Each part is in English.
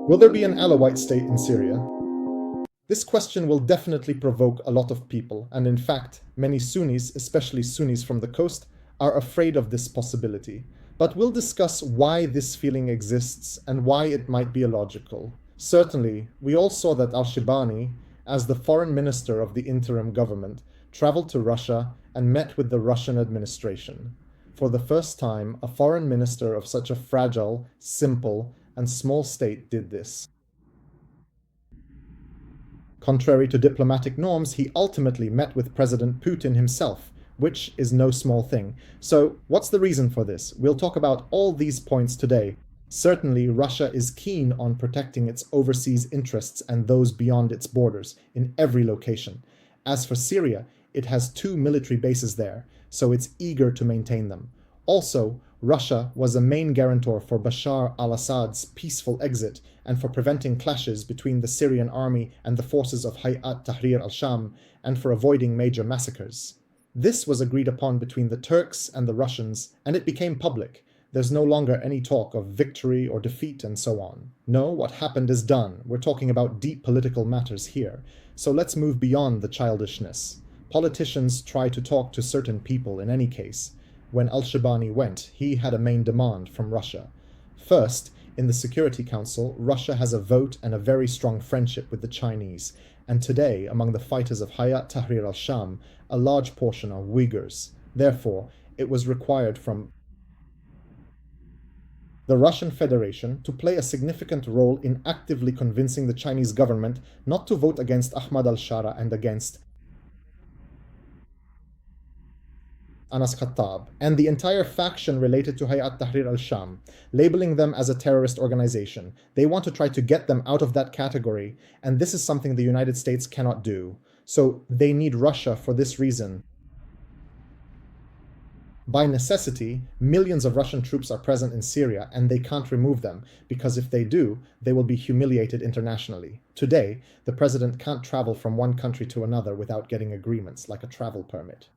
Will there be an Alawite state in Syria? This question will definitely provoke a lot of people, and in fact, many Sunnis, especially Sunnis from the coast, are afraid of this possibility. But we'll discuss why this feeling exists and why it might be illogical. Certainly, we all saw that al-Shibani, as the foreign minister of the interim government, traveled to Russia and met with the Russian administration. For the first time, a foreign minister of such a fragile, simple, and small state did this. Contrary to diplomatic norms, he ultimately met with President Putin himself, which is no small thing. So, what's the reason for this? We'll talk about all these points today. Certainly, Russia is keen on protecting its overseas interests and those beyond its borders in every location. As for Syria, it has 2 military bases there, so it's eager to maintain them. Also, Russia was a main guarantor for Bashar al-Assad's peaceful exit and for preventing clashes between the Syrian army and the forces of Hayat Tahrir al-Sham and for avoiding major massacres. This was agreed upon between the Turks and the Russians, and it became public. There's no longer any talk of victory or defeat and so on. No, what happened is done. We're talking about deep political matters here. So let's move beyond the childishness. Politicians try to talk to certain people in any case. When al-Shibani went, he had a main demand from Russia. First, in the Security Council, Russia has a vote and a very strong friendship with the Chinese, and today, among the fighters of Hayat Tahrir al-Sham, a large portion are Uyghurs. Therefore, it was required from the Russian Federation to play a significant role in actively convincing the Chinese government not to vote against Ahmad al-Shara and against Anas Khattab, and the entire faction related to Hayat Tahrir al-Sham, labeling them as a terrorist organization. They want to try to get them out of that category, and this is something the United States cannot do. So they need Russia for this reason. By necessity, millions of Russian troops are present in Syria, and they can't remove them, because if they do, they will be humiliated internationally. Today, the president can't travel from one country to another without getting agreements, like a travel permit.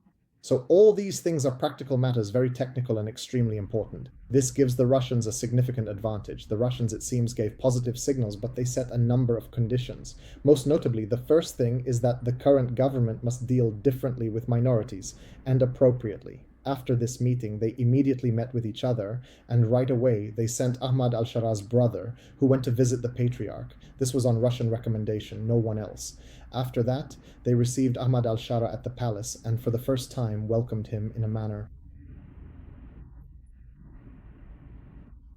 So all these things are practical matters, very technical and extremely important. This gives the Russians a significant advantage. The Russians, it seems, gave positive signals, but they set a number of conditions. Most notably, the first thing is that the current government must deal differently with minorities, and appropriately. After this meeting, they immediately met with each other, and right away they sent Ahmad al-Shara's brother, who went to visit the patriarch. This was on Russian recommendation, no one else. After that, they received Ahmad al-Shara at the palace, and for the first time welcomed him in a manner.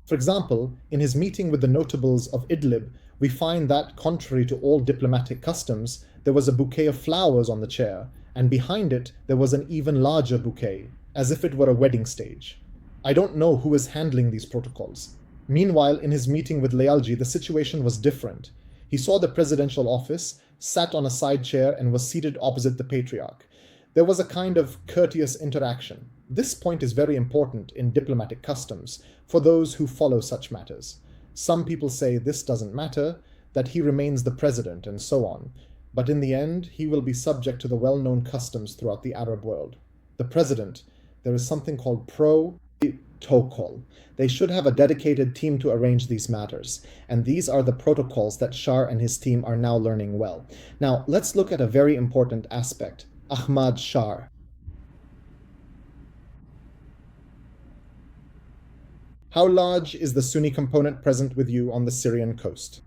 For example, in his meeting with the notables of Idlib, we find that, contrary to all diplomatic customs, there was a bouquet of flowers on the chair, and behind it there was an even larger bouquet, as if it were a wedding stage. I don't know who is handling these protocols. Meanwhile, in his meeting with Layalji, the situation was different. He saw the presidential office, sat on a side chair, and was seated opposite the patriarch. There was a kind of courteous interaction. This point is very important in diplomatic customs for those who follow such matters. Some people say this doesn't matter, that he remains the president, and so on. But in the end, he will be subject to the well-known customs throughout the Arab world. The president, there is something called protocol. They should have a dedicated team to arrange these matters, and these are the protocols that Shar and his team are now learning well. Now, let's look at a very important aspect, Ahmad Shar. How large is the Sunni component present with you on the Syrian coast?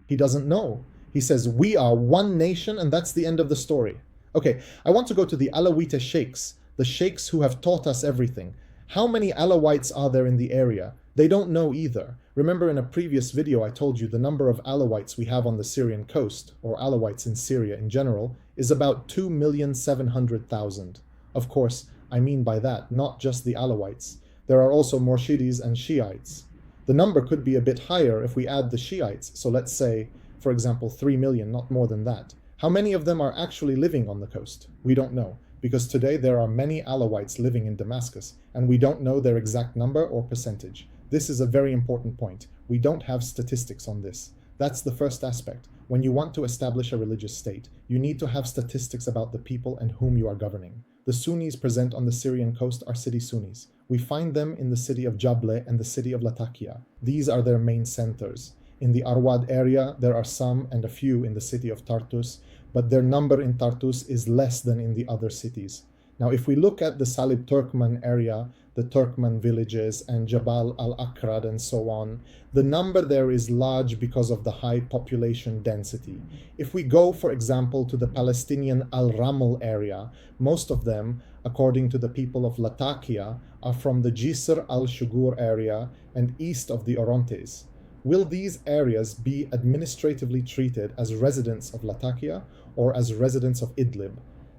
He doesn't know. He says, we are one nation, and that's the end of the story. Okay, I want to go to the Alawite sheikhs, the sheikhs who have taught us everything. How many Alawites are there in the area? They don't know either. Remember in a previous video I told you the number of Alawites we have on the Syrian coast, or Alawites in Syria in general, is about 2,700,000. Of course, I mean by that not just the Alawites. There are also Morshidis and Shiites. The number could be a bit higher if we add the Shiites, so let's say, for example, 3 million, not more than that. How many of them are actually living on the coast? We don't know, because today there are many Alawites living in Damascus, and we don't know their exact number or percentage. This is a very important point. We don't have statistics on this. That's the first aspect. When you want to establish a religious state, you need to have statistics about the people and whom you are governing. The Sunnis present on the Syrian coast are city Sunnis. We find them in the city of Jable and the city of Latakia. These are their main centers. In the Arwad area, there are some and a few in the city of Tartus, but their number in Tartus is less than in the other cities. Now, if we look at the Salib Turkmen area, the Turkmen villages and Jabal al-Akrad and so on, the number there is large because of the high population density. If we go, for example, to the Palestinian Al-Raml area, most of them, according to the people of Latakia, are from the Jisr al-Shugur area and east of the Orontes. Will these areas be administratively treated as residents of Latakia or as residents of Idlib?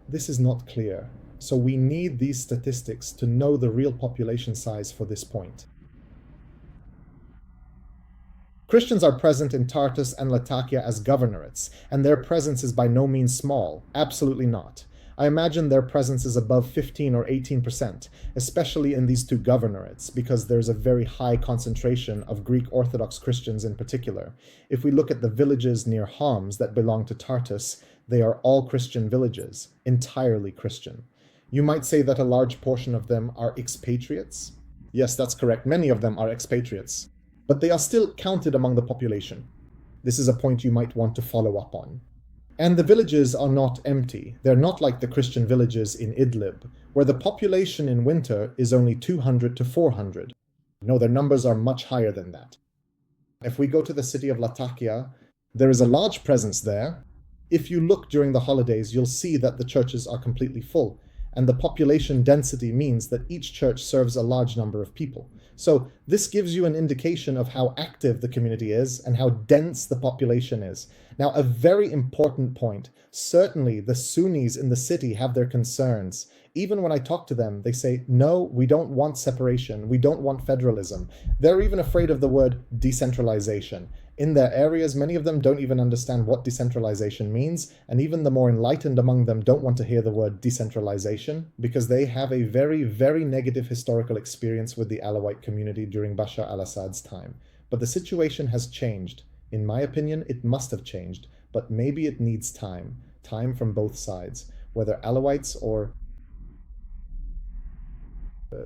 This is not clear. So we need these statistics to know the real population size for this point. Christians are present in Tartus and Latakia as governorates, and their presence is by no means small, absolutely not. I imagine their presence is above 15 or 18%, especially in these two governorates, because there's a very high concentration of Greek Orthodox Christians in particular. If we look at the villages near Homs that belong to Tartus, they are all Christian villages, entirely Christian. You might say that a large portion of them are expatriates. Yes, that's correct. Many of them are expatriates, but they are still counted among the population. This is a point you might want to follow up on. And the villages are not empty. They're not like the Christian villages in Idlib, where the population in winter is only 200 to 400. No, their numbers are much higher than that. If we go to the city of Latakia, there is a large presence there. If you look during the holidays, you'll see that the churches are completely full, and the population density means that each church serves a large number of people. So this gives you an indication of how active the community is and how dense the population is. Now, a very important point, certainly the Sunnis in the city have their concerns. Even when I talk to them, they say, no, we don't want separation. We don't want federalism. They're even afraid of the word decentralization. In their areas, many of them don't even understand what decentralization means, and even the more enlightened among them don't want to hear the word decentralization because they have a very, very negative historical experience with the Alawite community during Bashar al-Assad's time. But the situation has changed. In my opinion, it must have changed, but maybe it needs time from both sides, whether Alawites or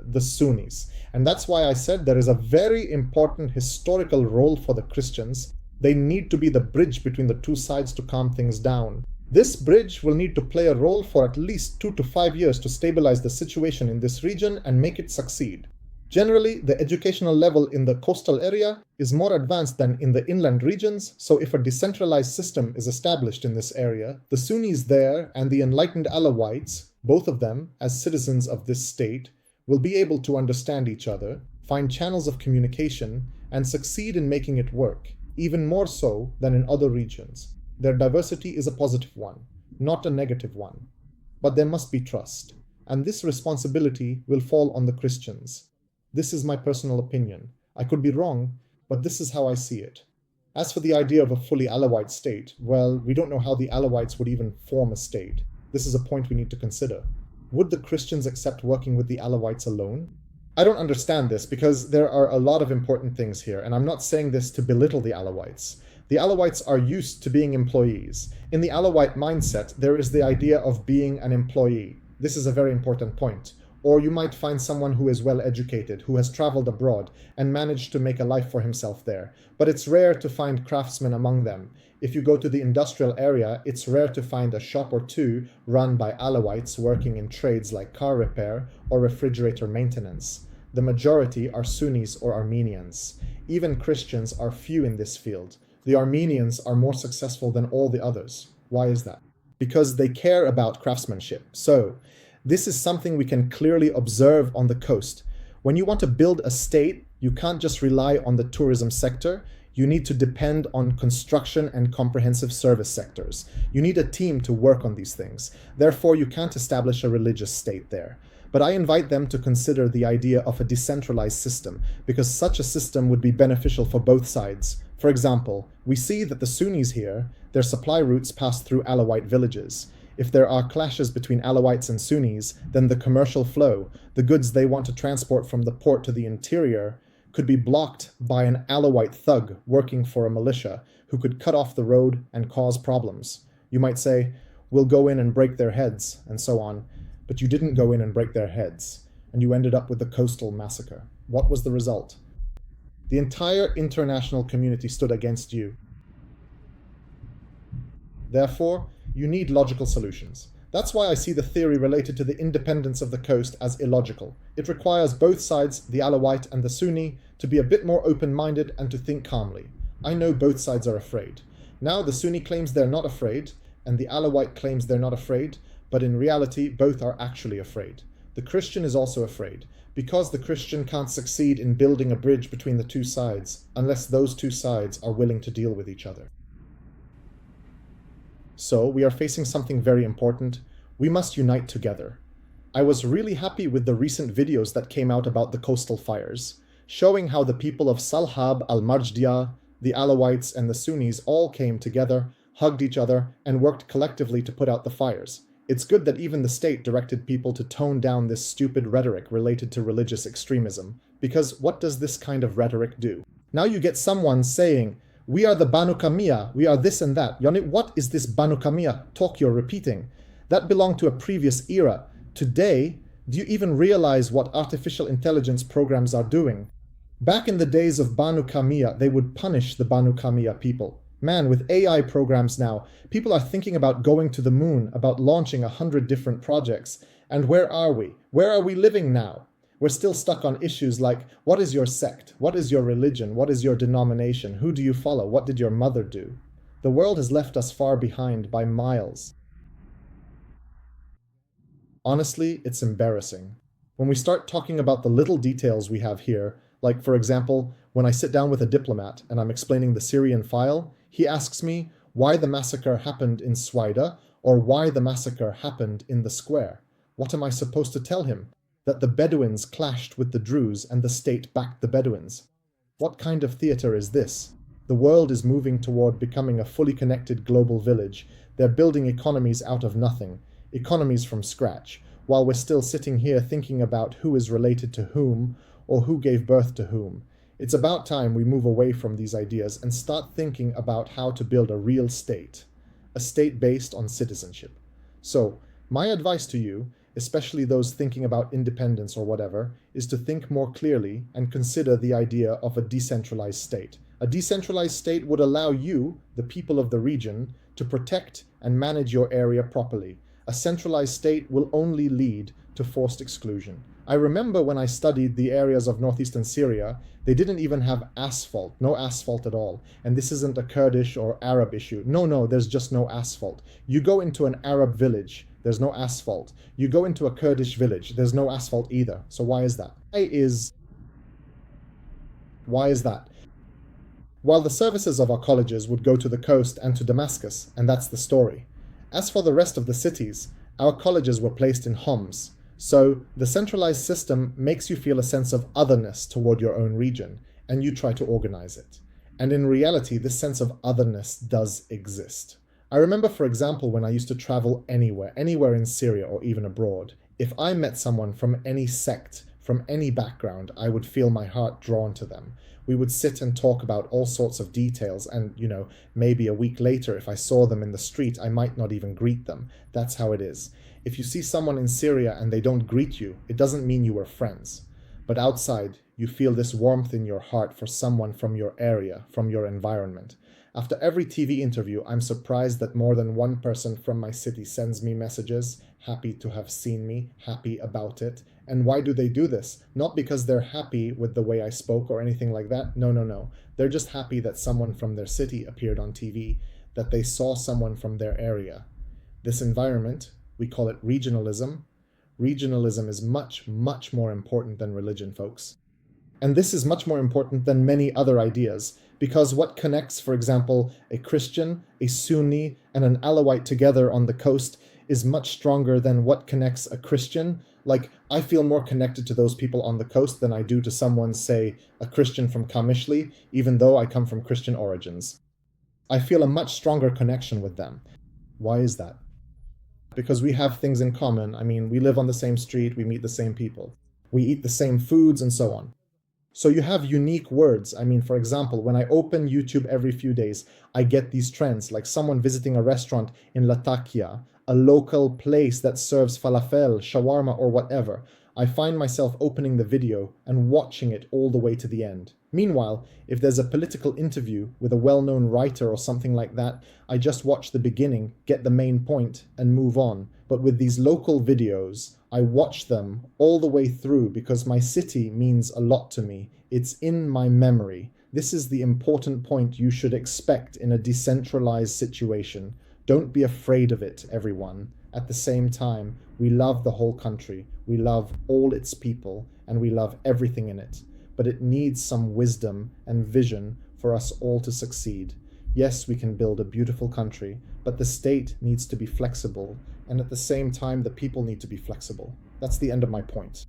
the Sunnis. And that's why I said there is a very important historical role for the Christians. They need to be the bridge between the two sides to calm things down. This bridge will need to play a role for at least 2 to 5 years to stabilize the situation in this region and make it succeed. Generally, the educational level in the coastal area is more advanced than in the inland regions, so if a decentralized system is established in this area, the Sunnis there and the enlightened Alawites, both of them as citizens of this state, will be able to understand each other, find channels of communication, and succeed in making it work, even more so than in other regions. Their diversity is a positive one, not a negative one. But there must be trust, and this responsibility will fall on the Christians. This is my personal opinion. I could be wrong, but this is how I see it. As for the idea of a fully Alawite state, well, we don't know how the Alawites would even form a state. This is a point we need to consider. Would the Christians accept working with the Alawites alone? I don't understand this because there are a lot of important things here, and I'm not saying this to belittle the Alawites. The Alawites are used to being employees. In the Alawite mindset, there is the idea of being an employee. This is a very important point. Or you might find someone who is well educated, who has traveled abroad and managed to make a life for himself there. But it's rare to find craftsmen among them. If you go to the industrial area, it's rare to find a shop or two run by Alawites working in trades like car repair or refrigerator maintenance. The majority are Sunnis or Armenians. Even Christians are few in this field. The Armenians are more successful than all the others. Why is that? Because they care about craftsmanship. So, this is something we can clearly observe on the coast. When you want to build a state, you can't just rely on the tourism sector. You need to depend on construction and comprehensive service sectors. You need a team to work on these things. Therefore, you can't establish a religious state there. But I invite them to consider the idea of a decentralized system, because such a system would be beneficial for both sides. For example, we see that the Sunnis here, their supply routes pass through Alawite villages. If there are clashes between Alawites and Sunnis, then the commercial flow, the goods they want to transport from the port to the interior, could be blocked by an Alawite thug working for a militia who could cut off the road and cause problems. You might say, we'll go in and break their heads, and so on. But you didn't go in and break their heads, and you ended up with the coastal massacre. What was the result? The entire international community stood against you. Therefore, you need logical solutions. That's why I see the theory related to the independence of the coast as illogical. It requires both sides, the Alawite and the Sunni, to be a bit more open-minded and to think calmly. I know both sides are afraid. Now the Sunni claims they're not afraid, and the Alawite claims they're not afraid, but in reality, both are actually afraid. The Christian is also afraid, because the Christian can't succeed in building a bridge between the two sides unless those two sides are willing to deal with each other. So we are facing something very important. We must unite together. I was really happy with the recent videos that came out about the coastal fires, showing how the people of Salhab, Al-Marjdiya, the Alawites and the Sunnis all came together, hugged each other, and worked collectively to put out the fires. It's good that even the state directed people to tone down this stupid rhetoric related to religious extremism, because what does this kind of rhetoric do? Now you get someone saying, "We are the Banu Kamiyya, we are this and that." Yoni, what is this Banu Kamiyya talk you're repeating? That belonged to a previous era. Today, do you even realize what artificial intelligence programs are doing? Back in the days of Banu Kamiyya, they would punish the Banu Kamiyya people. Man, with AI programs now, people are thinking about going to the moon, about launching 100 different projects. And where are we? Where are we living now? We're still stuck on issues like, what is your sect? What is your religion? What is your denomination? Who do you follow? What did your mother do? The world has left us far behind by miles. Honestly, it's embarrassing. When we start talking about the little details we have here, like for example, when I sit down with a diplomat and I'm explaining the Syrian file, he asks me why the massacre happened in Swaida or why the massacre happened in the square. What am I supposed to tell him? That the Bedouins clashed with the Druze and the state backed the Bedouins. What kind of theater is this? The world is moving toward becoming a fully connected global village. They're building economies out of nothing, economies from scratch, while we're still sitting here thinking about who is related to whom or who gave birth to whom. It's about time we move away from these ideas and start thinking about how to build a real state, a state based on citizenship. So, my advice to you, especially those thinking about independence or whatever, is to think more clearly and consider the idea of a decentralized state. A decentralized state would allow you, the people of the region, to protect and manage your area properly. A centralized state will only lead to forced exclusion. I remember when I studied the areas of northeastern Syria, they didn't even have asphalt, no asphalt at all. And this isn't a Kurdish or Arab issue. No, there's just no asphalt. You go into an Arab village, there's no asphalt. You go into a Kurdish village, there's no asphalt either. So why is that? Why is that? While the services of our colleges would go to the coast and to Damascus, and that's the story. As for the rest of the cities, our colleges were placed in Homs. So the centralized system makes you feel a sense of otherness toward your own region, and you try to organize it. And in reality, this sense of otherness does exist. I remember, for example, when I used to travel anywhere in Syria or even abroad, if I met someone from any sect, from any background, I would feel my heart drawn to them. We would sit and talk about all sorts of details, and, maybe a week later, if I saw them in the street, I might not even greet them. That's how it is. If you see someone in Syria and they don't greet you, it doesn't mean you were friends. But outside, you feel this warmth in your heart for someone from your area, from your environment. After every TV interview, I'm surprised that more than one person from my city sends me messages, happy to have seen me, happy about it. And why do they do this? Not because they're happy with the way I spoke or anything like that. No. They're just happy that someone from their city appeared on TV, that they saw someone from their area. This environment, we call it regionalism. Regionalism is much more important than religion, folks. And this is much more important than many other ideas, because what connects, for example, a Christian, a Sunni, and an Alawite together on the coast is much stronger than what connects a Christian. Like, I feel more connected to those people on the coast than I do to someone, say, a Christian from Kamishli, even though I come from Christian origins. I feel a much stronger connection with them. Why is that? Because we have things in common. I mean, we live on the same street, we meet the same people, we eat the same foods, and so on. So you have unique words. I mean, for example, when I open YouTube every few days, I get these trends, like someone visiting a restaurant in Latakia, a local place that serves falafel, shawarma, or whatever. I find myself opening the video and watching it all the way to the end. Meanwhile, if there's a political interview with a well-known writer or something like that, I just watch the beginning, get the main point, and move on. But with these local videos, I watch them all the way through because my city means a lot to me. It's in my memory. This is the important point you should expect in a decentralized situation. Don't be afraid of it, everyone. At the same time, we love the whole country, we love all its people, and we love everything in it. But it needs some wisdom and vision for us all to succeed. Yes, we can build a beautiful country, but the state needs to be flexible, and at the same time, the people need to be flexible. That's the end of my point.